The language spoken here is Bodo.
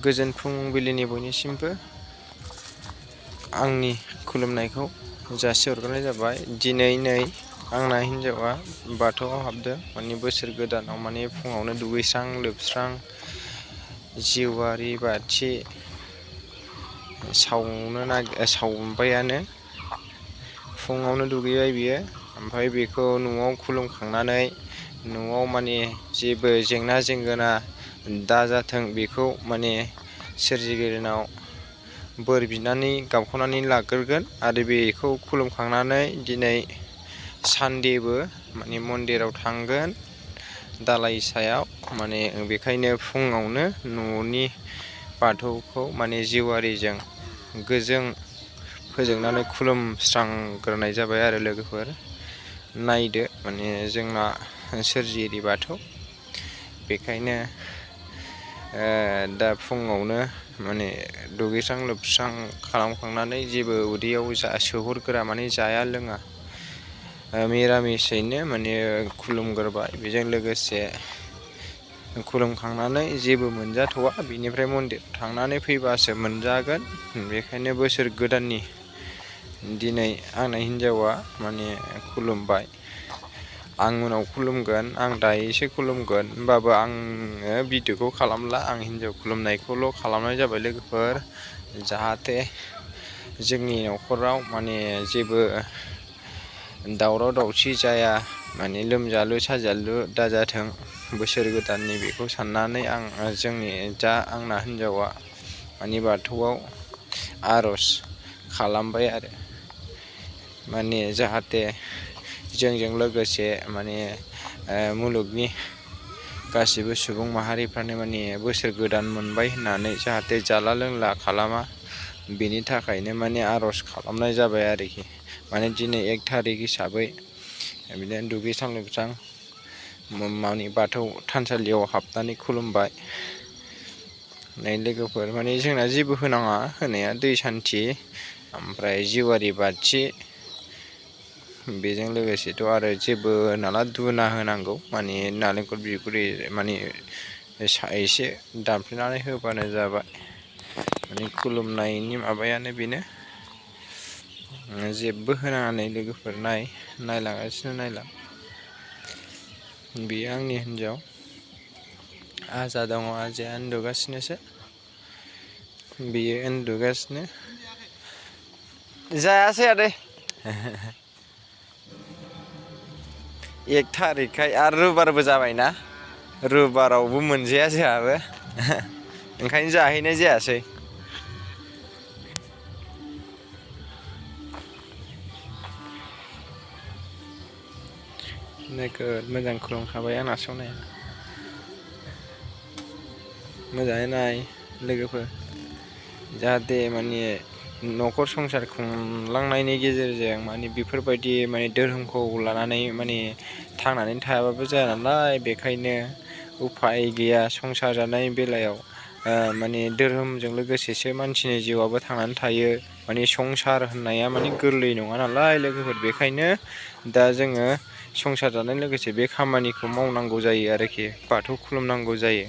गोजोन फुंबिलिनि बयनिसिमबो आंनि खुलुमनायखौ जासिहरग्रोनाय जाबाय। दिनै आंना हिन्जावा बाथौआव हाबदों। माने बोसोर गोदानाव माने फुङावनो दुगैस्रां लोबस्रां जिउआरि बाथि सावबायानो। फुङावनो दुगैबाय बियो। ओमफ्राय बेखौ न'आव खुलुमखांनानै न'आव माने जेबो जेंना जेंगोना दाजाथों बेखौ माने सोरजिगिरिनाव बोर बिनानै गाबख'नानै लाग्रोगोन। आरो बेखौ खुलुमखांनानै दिनै सानदेबो माने मन्दिराव थांगोन दालाइ सायाव। माने बेखायनो फुङावनो न'नि बाथौखौ माने जिउआरिजों गोजों फोजोंनानै खुलुमस्रांग्रोनाय जाबाय आरो लोगोफोर। नायदो माने जोंना सोरजिगिरि बाथौ। बेखायनो दा फुङावनो माने दुगैस्रां लोबस्रां खालामखांनानै जेबो उदैयाव सोहरगोरा माने जाया लोङा मिरामिसैनो माने खुलुमग्रोबाय। बेजों लोगोसे खुलुमखांनानै जेबो मोनजाथ'वा, बिनिफ्राय मन्दिर थांनानै फैबासो मोनजागोन। बेखायनो बोसोर गोदाननि दिनै आंना हिन्जावा माने खुलुमबाय। आं उनाव खुलुमगोन, आं दायोसो खुलुमगोन। होमबाबो आङो भिडिअखौ खालामला, आं हिन्जाव खुलुमनायखौल' खालामनाय जाबाय लोगोफोर। जाहाथे जोंनि न'खराव माने जेबो दावराव दावसि जाया, माने लोमजालु साजालु दाजाथों बोसोर गोदाननि, बेखौ साननानै आं आंना हिन्जावा माने बाथौआव आर'ज खालामबाय आरो। माने जाहाथे जोंजों लोगोसे माने मुलुगनि गासिबो सुबुं माहारिफ्रानो माने बोसोर गोदान मोनबाय होननानै जाहाथे जाला लोंला खालामा, बेनि थाखायनो माने आर'ज खालामनाय जाबाय आरोखि। माने दिनै 1 थारिख हिसाबै बिदिनो दुगैस्रां लोबस्रां माने बाथौ थानसालियाव हाबनानै खुलुमबाय। लोगोफोर माने जोंना जेबो होनाङा, होनाया दै सान्थि ओमफ्राय जिउआरि बाथि। बेजों लोगोसेथ' आरो जेबो नाला धुना होनांगौ, माने नालेंखर बिगुर माने एसे दानफ्लेनानै होबानो जाबाय। माने खुलुमनायनि माबायानो बेनो, जेबो होनाङा। नै लोगोफोर नायलांगासिनो नायलां। बेयो आंनि हिन्जाव। आजा दङ, आजाया उन्दुगासिनोसो। बेयो उन्दुगासिनो। जायासै आदै। 1 थारिखखाय आरो रबिबारबो जाबायना, रबिबारावबो मोनजाया जोंहाबो। ओंखायनो जाहैनाय जायासै। नोगोद मोजां खुलुमखाबाय आंना सनाया। मोजाङै नाय लोगोफोर, जाहाथे माने न'खर संसार खुंलांनायनि गेजेरजों माने बेफोरबायदि माने धोरोमखौ लानानै माने थांनानै थायाबाबो जाया नालाय। बेखायनो उफाय गैया, संसार जानायनि बेलायाव माने धोरोमजों लोगोसेसो मानसिनि जिउआबो थांनानै थायो। माने संसार होननाया माने गोरलै नङा नालाय लोगोफोर। बेखायनो दा जोङो संसार जानाय लोगोसे बे खामानिखौ मावनांगौ जायो आरोखि, बाथौ खुलुमनांगौ जायो।